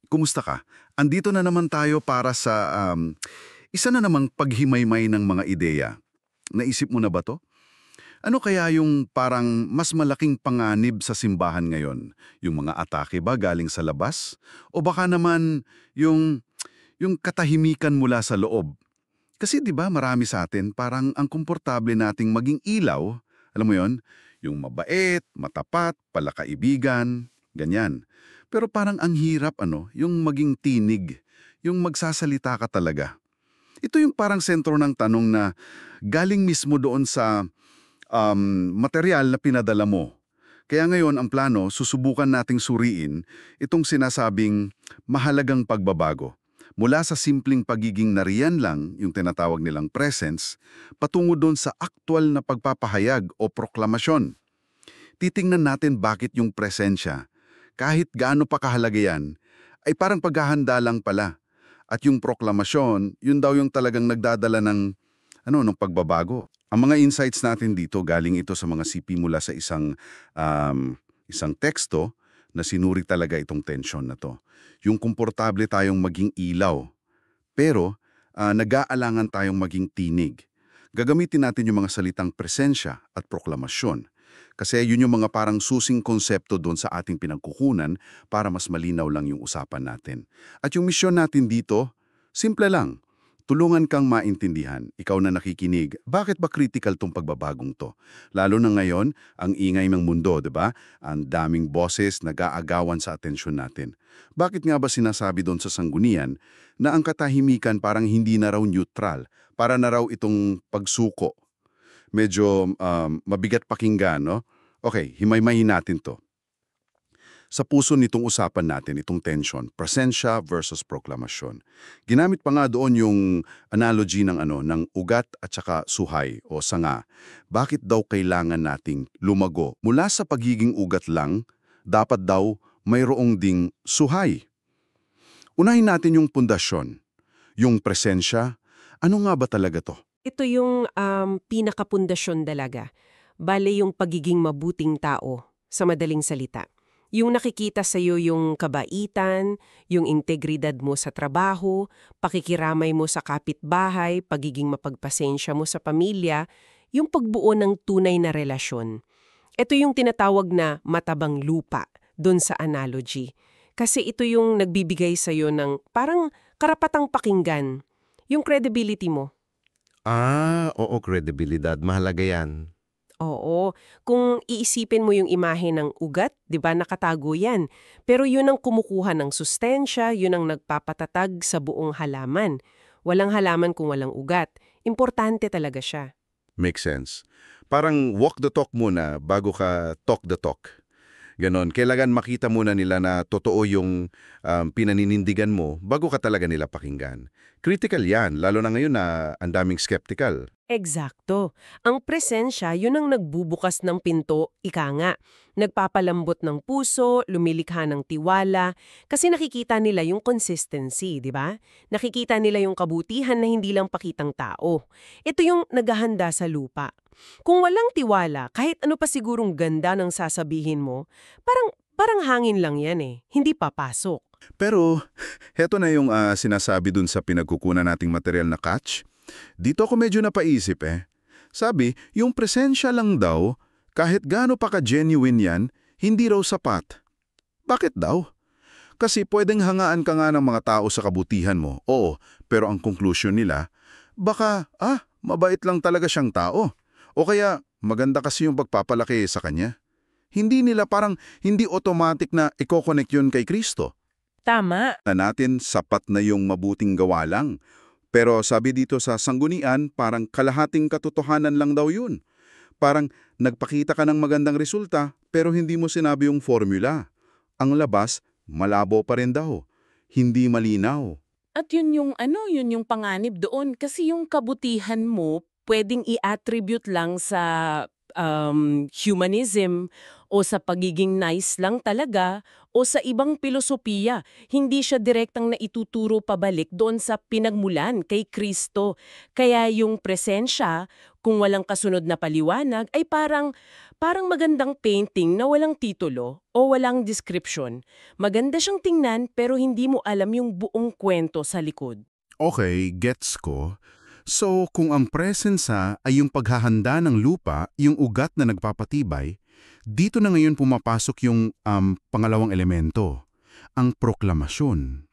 Kumusta ka? Andito na naman tayo para sa isa na namang paghimaymay ng mga ideya. Naisip mo na ba to? Ano kaya yung parang mas malaking panganib sa simbahan ngayon? Yung mga atake ba galing sa labas? O baka naman yung, yung katahimikan mula sa loob? Kasi 'di ba marami sa atin parang ang komportable nating maging ilaw, alam mo 'yon? Yung mabait, matapat, palakaibigan, ganyan. Pero parang ang hirap yung maging tinig, yung magsasalita ka talaga. Ito yung parang sentro ng tanong na galing mismo doon sa material na pinadala mo. Kaya ngayon ang plano, susubukan nating suriin itong sinasabing mahalagang pagbabago. Mula sa simpleng pagiging nariyan lang, yung tinatawag nilang presence, patungo doon sa aktwal na pagpapahayag o proklamasyon. Titingnan natin bakit yung presensya, kahit gaano pa kahalaga yan, ay parang paghahanda lang pala. At yung proklamasyon, yun daw yung talagang nagdadala ng pagbabago. Ang mga insights natin dito, galing ito sa mga sipi mula sa isang teksto na sinuri talaga itong tensyon na to. Yung komportable tayong maging ilaw, pero nag-aalangan tayong maging tinig. Gagamitin natin yung mga salitang presensya at proklamasyon. Kasi yun yung mga parang susing konsepto doon sa ating pinagkukunan para mas malinaw lang yung usapan natin. At yung misyon natin dito, simple lang. Tulungan kang maintindihan, ikaw na nakikinig, bakit ba critical tong pagbabagong to? Lalo na ngayon, ang ingay ng mundo, di ba? Ang daming boses nag-aagawan sa atensyon natin. Bakit nga ba sinasabi doon sa sanggunian na ang katahimikan parang hindi na raw neutral, para na raw itong pagsuko? Medyo mabigat pakinggan, no? Okay, himay-mahin natin to. Sa puso nitong usapan natin, itong tension, presensya versus proklamasyon. Ginamit pa nga doon yung analogy ng ugat at saka suhay o sanga. Bakit daw kailangan nating lumago? Mula sa pagiging ugat lang, dapat daw mayroong ding suhay. Unahin natin yung pundasyon, yung presensya. Ano nga ba talaga to? Ito yung pinakapundasyon talaga. Bale yung pagiging mabuting tao, sa madaling salita. Yung nakikita sa'yo yung kabaitan, yung integridad mo sa trabaho, pakikiramay mo sa kapitbahay, pagiging mapagpasensya mo sa pamilya, yung pagbuo ng tunay na relasyon. Ito yung tinatawag na matabang lupa, dun sa analogy. Kasi ito yung nagbibigay sa'yo ng parang karapatang pakinggan, yung credibility mo. Oo, kredibilidad. Mahalaga yan. Oo, kung iisipin mo yung imahe ng ugat, 'di ba nakatago 'yan. Pero 'yun ang kumukuha ng sustensya, 'yun ang nagpapatatag sa buong halaman. Walang halaman kung walang ugat. Importante talaga siya. Makes sense. Parang walk the talk muna bago ka talk the talk. Ganon. Kailangan makita muna nila na totoo yung pinaninindigan mo bago ka talaga nila pakinggan. Critical yan, lalo na ngayon na ang daming skeptical. Eksakto. Ang presensya, yun ang nagbubukas ng pinto, ika nga. Nagpapalambot ng puso, lumilikha ng tiwala, kasi nakikita nila yung consistency, di ba? Nakikita nila yung kabutihan na hindi lang pakitang tao. Ito yung naghahanda sa lupa. Kung walang tiwala, kahit ano pa sigurong ganda ng sasabihin mo, parang hangin lang yan eh, hindi papasok. Pero heto na yung sinasabi dun sa pinagkukunan nating material na catch. Dito ako medyo napaisip eh. Sabi, yung presensya lang daw, kahit gaano pa ka-genuine yan, hindi raw sapat. Bakit daw? Kasi pwedeng hangaan ka nga ng mga tao sa kabutihan mo, oo, pero ang conclusion nila, baka, mabait lang talaga siyang tao. O kaya, maganda kasi yung pagpapalaki sa kanya. Hindi automatic na i-connect yun kay Kristo. Tama. Na natin sapat na yung mabuting gawa lang. Pero sabi dito sa sanggunian, parang kalahating katotohanan lang daw yun. Parang nagpakita ka ng magandang resulta, pero hindi mo sinabi yung formula. Ang labas, malabo pa rin daw. Hindi malinaw. At yun yung panganib doon. Kasi yung kabutihan mo, pwedeng i-attribute lang sa humanism o sa pagiging nice lang talaga o sa ibang pilosopiya. Hindi siya direktang naituturo pabalik doon sa pinagmulan kay Kristo. Kaya yung presensya, kung walang kasunod na paliwanag, ay parang magandang painting na walang titulo o walang description. Maganda siyang tingnan pero hindi mo alam yung buong kwento sa likod. Okay, gets ko. So, kung ang presensya ay yung paghahanda ng lupa, yung ugat na nagpapatibay, dito na ngayon pumapasok yung pangalawang elemento, ang proklamasyon.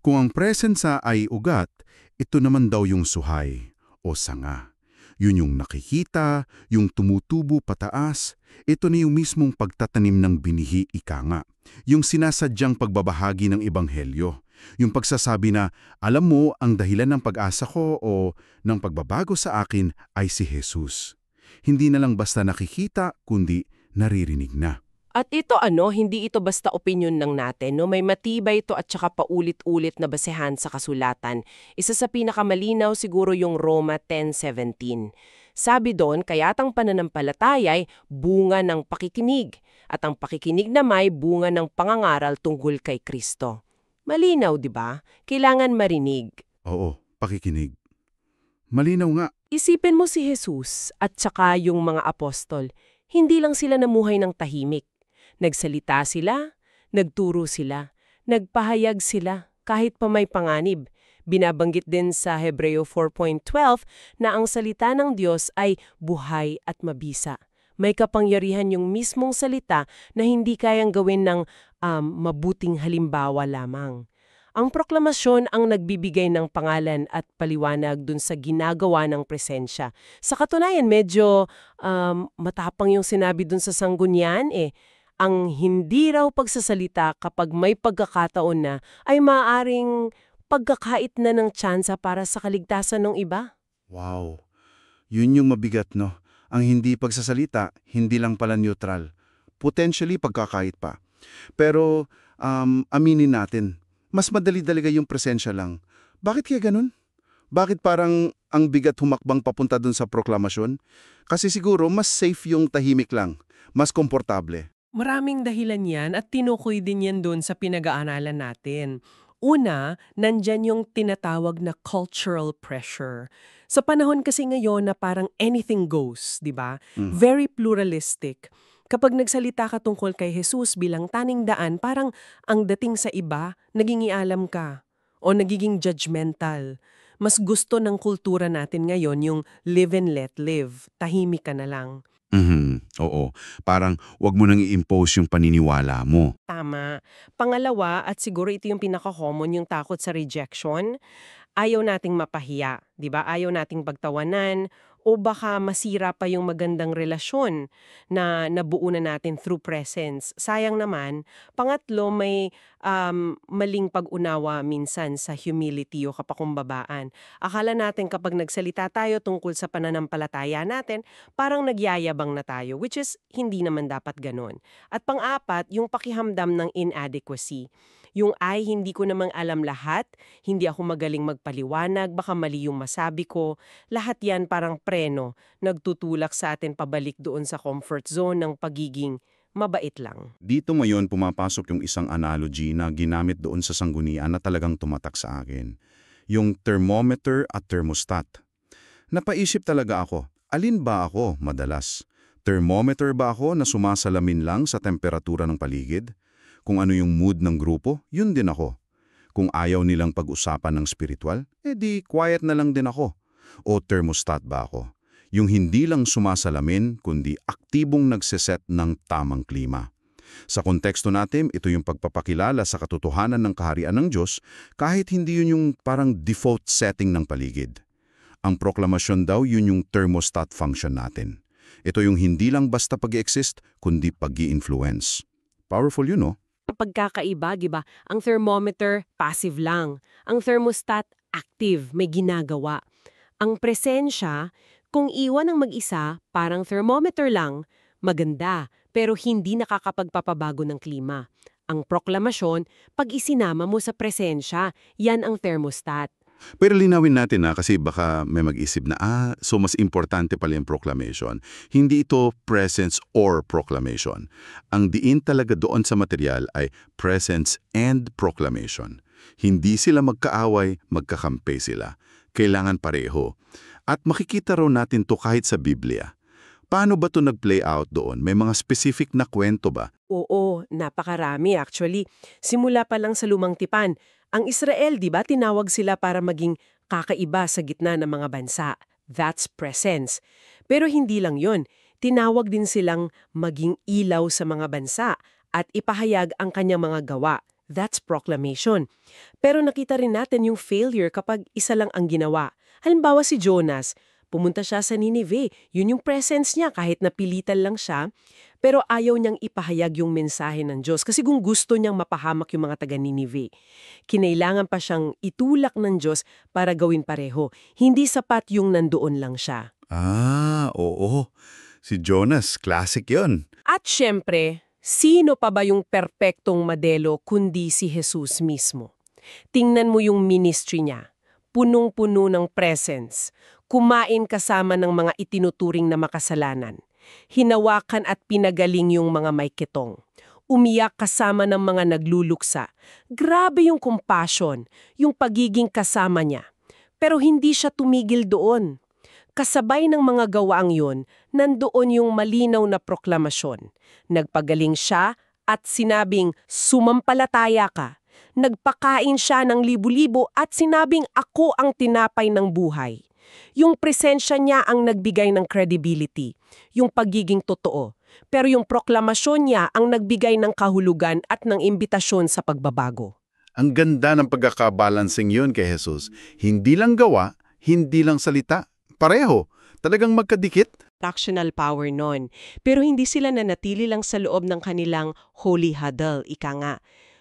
Kung ang presensya ay ugat, ito naman daw yung suhay o sanga. Yun yung nakikita, yung tumutubo pataas. Ito na yung mismong pagtatanim ng binihi ika nga. Yung sinasadyang pagbabahagi ng ebanghelyo. Yung pagsasabi na, alam mo, ang dahilan ng pag-asa ko o ng pagbabago sa akin ay si Jesus. Hindi na lang basta nakikita, kundi naririnig na. At ito hindi ito basta opinyon ng natin, no? May matibay ito at saka paulit-ulit na basehan sa kasulatan. Isa sa pinakamalinaw siguro yung Roma 10:17. Sabi doon, kaya't ang pananampalataya ay bunga ng pakikinig, at ang pakikinig na may bunga ng pangangaral tungkol kay Kristo. Malinaw, di ba? Kailangan marinig. Oo, pakikinig. Malinaw nga. Isipin mo si Jesus at saka yung mga apostol. Hindi lang sila namuhay ng tahimik. Nagsalita sila, nagturo sila, nagpahayag sila, kahit pa may panganib. Binabanggit din sa Hebreo 4.12 na ang salita ng Diyos ay buhay at mabisa. May kapangyarihan yung mismong salita na hindi kayang gawin ng mabuting halimbawa lamang. Ang proklamasyon ang nagbibigay ng pangalan at paliwanag dun sa ginagawa ng presensya. Sa katunayan, medyo matapang yung sinabi dun sa sanggunian ang hindi raw pagsasalita kapag may pagkakataon na ay maaaring pagkakait na ng tsansa para sa kaligtasan ng iba. Wow. Yun yung mabigat, no? Ang hindi pagsasalita, hindi lang pala neutral. Potentially pagkakait pa. Pero aminin natin, mas madali talaga yung presensya lang. Bakit kaya ganun? Bakit parang ang bigat humakbang papunta dun sa proklamasyon? Kasi siguro mas safe yung tahimik lang, mas komportable. Maraming dahilan yan at tinukoy din yan doon sa pinag-aaralan natin. Una, nandyan yung tinatawag na cultural pressure. Sa panahon kasi ngayon na parang anything goes, di ba? Very pluralistic. Kapag nagsalita ka tungkol kay Jesus bilang taning daan, parang ang dating sa iba, naging ialam ka o nagiging judgmental. Mas gusto ng kultura natin ngayon yung live and let live, tahimik ka na lang. Oo. Parang wag mo nang i-impose yung paniniwala mo. Tama. Pangalawa, at siguro ito yung pinaka-common, yung takot sa rejection. Ayaw nating mapahiya, di ba? Ayaw nating pagtawanan o baka masira pa yung magandang relasyon na nabuo na natin through presence. Sayang naman. Pangatlo, may maling pag-unawa minsan sa humility o kapakumbabaan. Akala natin kapag nagsalita tayo tungkol sa pananampalataya natin, parang nagyayabang na tayo, which is hindi naman dapat ganon. At pang-apat, yung pakihamdam ng inadequacy. Yung hindi ko namang alam lahat, hindi ako magaling magpaliwanag, baka mali yung masabi ko. Lahat yan parang preno, nagtutulak sa atin pabalik doon sa comfort zone ng pagiging mabait lang. Dito ngayon pumapasok yung isang analogy na ginamit doon sa sanggunian na talagang tumatak sa akin. Yung thermometer at thermostat. Napaisip talaga ako, alin ba ako madalas? Thermometer ba ako na sumasalamin lang sa temperatura ng paligid? Kung ano yung mood ng grupo, yun din ako. Kung ayaw nilang pag-usapan ng spiritual, di quiet na lang din ako. O thermostat ba ako? Yung hindi lang sumasalamin, kundi aktibong nagseset ng tamang klima. Sa konteksto natin, ito yung pagpapakilala sa katotohanan ng kaharian ng Diyos kahit hindi yun yung parang default setting ng paligid. Ang proklamasyon daw yun yung thermostat function natin. Ito yung hindi lang basta pag-exist, kundi pag-i-influence. Powerful yun, no? Pagkakaiba, diba? Ang thermometer, passive lang. Ang thermostat, active, may ginagawa. Ang presensya, kung iwan ng mag-isa, parang thermometer lang, maganda, pero hindi nakakapagpapabago ng klima. Ang proklamasyon, pag isinama mo sa presensya, yan ang thermostat. Pero linawin natin na kasi baka may mag-isip na, so mas importante pala yung proclamation. Hindi ito presence or proclamation. Ang diin talaga doon sa material ay presence and proclamation. Hindi sila magkaaway, magkakampi sila. Kailangan pareho. At makikita raw natin to kahit sa Biblia. Paano ba to nag-play out doon? May mga specific na kwento ba? Oo, napakarami actually. Simula pa lang sa Lumang Tipan, ang Israel, di ba, tinawag sila para maging kakaiba sa gitna ng mga bansa. That's presence. Pero hindi lang yon. Tinawag din silang maging ilaw sa mga bansa at ipahayag ang kanyang mga gawa. That's proclamation. Pero nakita rin natin yung failure kapag isa lang ang ginawa. Halimbawa si Jonas, pumunta siya sa Nineveh. Yun yung presence niya kahit napilitan lang siya. Pero ayaw niyang ipahayag yung mensahe ng Diyos kasi kung gusto niyang mapahamak yung mga taga-Nineveh. Kinailangan pa siyang itulak ng Diyos para gawin pareho. Hindi sapat yung nandoon lang siya. Oo. Si Jonas, classic yon. At syempre, sino pa ba yung perpektong modelo kundi si Jesus mismo? Tingnan mo yung ministry niya. Punong-puno ng presence. Kumain kasama ng mga itinuturing na makasalanan. Hinawakan at pinagaling yung mga may kitong. Umiyak kasama ng mga nagluluksa. Grabe yung compassion, yung pagiging kasama niya. Pero hindi siya tumigil doon. Kasabay ng mga gawaang yun, nandoon yung malinaw na proklamasyon. Nagpagaling siya at sinabing, sumampalataya ka. Nagpakain siya ng libu-libo at sinabing, ako ang tinapay ng buhay. Yung presensya niya ang nagbigay ng credibility, yung pagiging totoo. Pero yung proklamasyon niya ang nagbigay ng kahulugan at ng imbitasyon sa pagbabago. Ang ganda ng pagkakabalancing yun kay Jesus. Hindi lang gawa, hindi lang salita. Pareho. Talagang magkadikit. Fractional power nun. Pero hindi sila nanatili lang sa loob ng kanilang holy huddle, ika nga.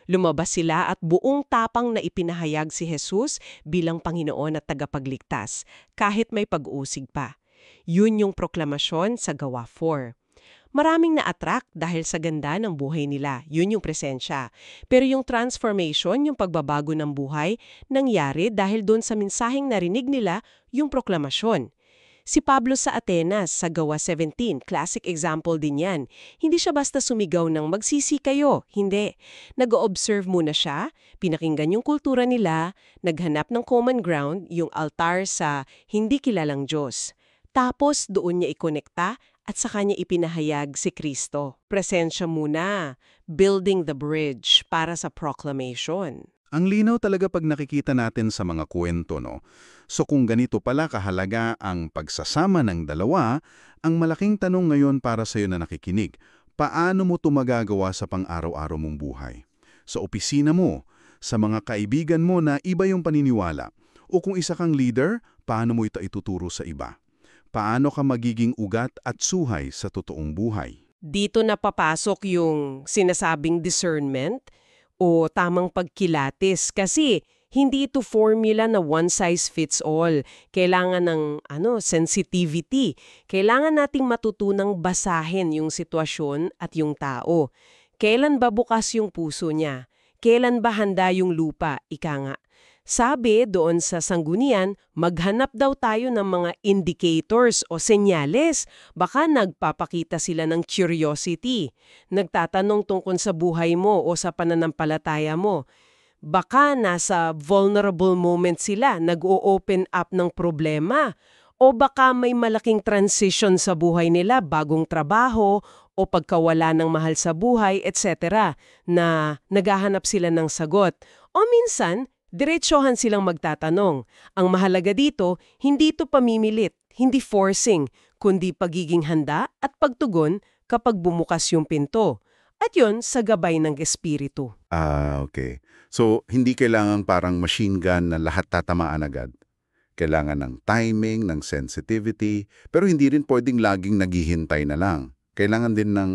Lumabas sila at buong tapang na ipinahayag si Jesus bilang Panginoon at tagapagligtas, kahit may pag-uusig pa. Yun yung proklamasyon sa Gawa 4. Maraming na-attract dahil sa ganda ng buhay nila. Yun yung presensya. Pero yung transformation, yung pagbabago ng buhay, nangyari dahil doon sa mensaheng narinig nila yung proklamasyon. Si Pablo sa Atenas sa Gawa 17, classic example din yan. Hindi siya basta sumigaw ng magsisi kayo, hindi. Nag-observe muna siya, pinakinggan yung kultura nila, naghanap ng common ground, yung altar sa hindi kilalang Diyos. Tapos doon niya ikonekta at sa kanya ipinahayag si Kristo. Presensya muna, building the bridge para sa proclamation. Ang linaw talaga pag nakikita natin sa mga kwento, no? So kung ganito pala kahalaga ang pagsasama ng dalawa, ang malaking tanong ngayon para sa'yo na nakikinig, paano mo ito magagawa sa pang-araw-araw mong buhay? Sa opisina mo, sa mga kaibigan mo na iba yung paniniwala, o kung isa kang leader, paano mo ito ituturo sa iba? Paano ka magiging ugat at suhay sa totoong buhay? Dito na papasok yung sinasabing discernment o tamang pagkilatis kasi hindi ito formula na one size fits all. Kailangan ng sensitivity. Kailangan nating matutunang basahin yung sitwasyon at yung tao. Kailan ba bukas yung puso niya? Kailan ba handa yung lupa? Ika nga. Sabi doon sa sanggunian, maghanap daw tayo ng mga indicators o senyales. Baka nagpapakita sila ng curiosity. Nagtatanong tungkol sa buhay mo o sa pananampalataya mo. Baka nasa vulnerable moment sila, nag-o-open up ng problema. O baka may malaking transition sa buhay nila, bagong trabaho o pagkawala ng mahal sa buhay, etc. na naghahanap sila ng sagot. O minsan, diretsohan silang magtatanong. Ang mahalaga dito, hindi ito pamimilit, hindi forcing, kundi pagiging handa at pagtugon kapag bumukas yung pinto. At yun, sa gabay ng espiritu. Okay. So, hindi kailangan parang machine gun na lahat tatamaan agad. Kailangan ng timing, ng sensitivity, pero hindi rin pwedeng laging naghihintay na lang. Kailangan din ng...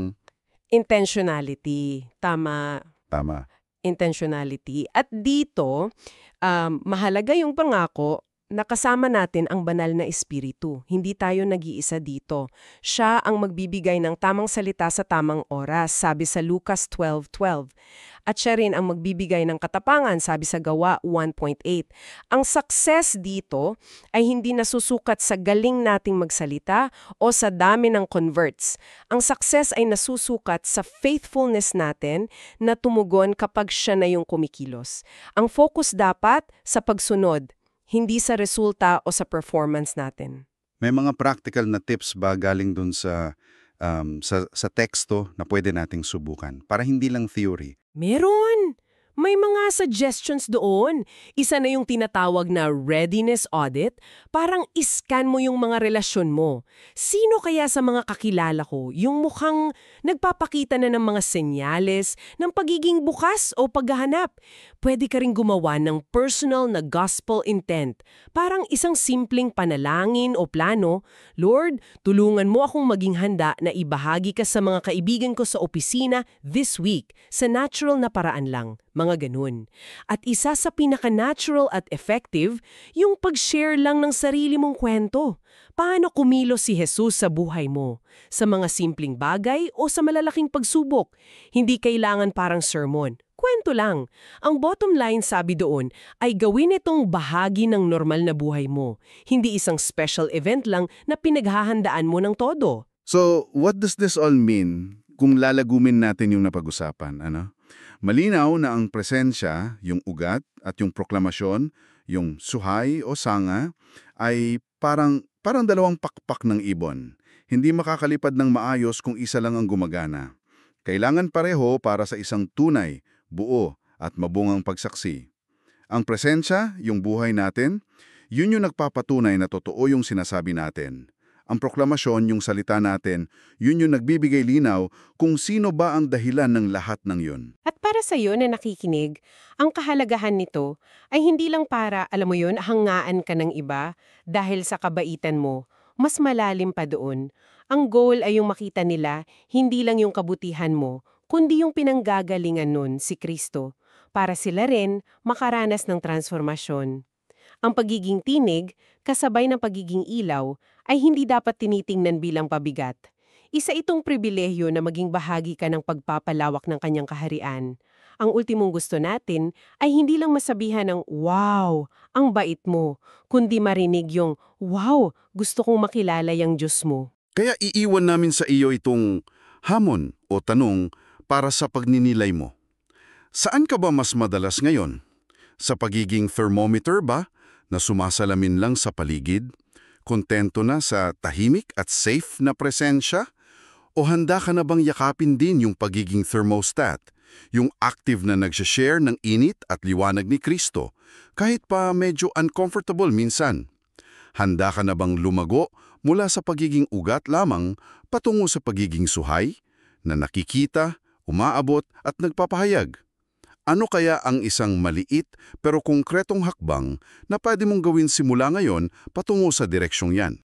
Intentionality. Tama. Tama. Intentionality. At dito, mahalaga yung pangako nakasama natin ang banal na espiritu. Hindi tayo nag-iisa dito. Siya ang magbibigay ng tamang salita sa tamang oras, sabi sa Lucas 12:12. At siya rin ang magbibigay ng katapangan, sabi sa Gawa 1.8. Ang success dito ay hindi nasusukat sa galing nating magsalita o sa dami ng converts. Ang success ay nasusukat sa faithfulness natin na tumugon kapag siya na yung kumikilos. Ang focus dapat sa pagsunod, hindi sa resulta o sa performance natin. May mga practical na tips ba galing dun sa teksto na pwede nating subukan para hindi lang theory? Meron! May mga suggestions doon. Isa na yung tinatawag na readiness audit. Parang iscan mo yung mga relasyon mo. Sino kaya sa mga kakilala ko yung mukhang nagpapakita na ng mga senyales ng pagiging bukas o paghahanap? Pwede ka ring gumawa ng personal na gospel intent. Parang isang simpleng panalangin o plano. Lord, tulungan mo akong maging handa na ibahagi ka sa mga kaibigan ko sa opisina this week sa natural na paraan lang. Mga ganun. At isa sa pinaka-natural at effective, yung pag-share lang ng sarili mong kwento. Paano kumilos si Jesus sa buhay mo? Sa mga simpleng bagay o sa malalaking pagsubok? Hindi kailangan parang sermon. Kwento lang. Ang bottom line, sabi doon, ay gawin itong bahagi ng normal na buhay mo. Hindi isang special event lang na pinaghahandaan mo ng todo. So, what does this all mean kung lalagumin natin yung napag-usapan, ano? Malinaw na ang presensya, yung ugat at yung proklamasyon, yung suhay o sanga, ay parang dalawang pakpak ng ibon. Hindi makakalipad ng maayos kung isa lang ang gumagana. Kailangan pareho para sa isang tunay, buo at mabungang pagsaksi. Ang presensya, yung buhay natin, yun yung nagpapatunay na totoo yung sinasabi natin. Ang proklamasyon, yung salita natin, yun yung nagbibigay linaw kung sino ba ang dahilan ng lahat ng yun. At para sa iyo na nakikinig, ang kahalagahan nito ay hindi lang para, alam mo yun, hangaan ka ng iba dahil sa kabaitan mo. Mas malalim pa doon. Ang goal ay yung makita nila, hindi lang yung kabutihan mo, kundi yung pinanggagalingan nun, si Kristo, para sila rin makaranas ng transformasyon. Ang pagiging tinig, kasabay ng pagiging ilaw, ay hindi dapat tinitingnan bilang pabigat. Isa itong pribilehyo na maging bahagi ka ng pagpapalawak ng kanyang kaharian. Ang ultimong gusto natin ay hindi lang masabihan ng, "Wow, ang bait mo," kundi marinig yung, "Wow, gusto kong makilala yung Diyos mo." Kaya iiwan namin sa iyo itong hamon o tanong para sa pagninilay mo. Saan ka ba mas madalas ngayon? Sa pagiging thermometer ba na sumasalamin lang sa paligid? Kontento na sa tahimik at safe na presensya? O handa ka na bang yakapin din yung pagiging thermostat, yung active na nagsashare ng init at liwanag ni Kristo, kahit pa medyo uncomfortable minsan? Handa ka na bang lumago mula sa pagiging ugat lamang patungo sa pagiging suhay, na nakikita, umaabot at nagpapahayag? Ano kaya ang isang maliit pero konkretong hakbang na pwede mong gawin simula ngayon patungo sa direksyong yan?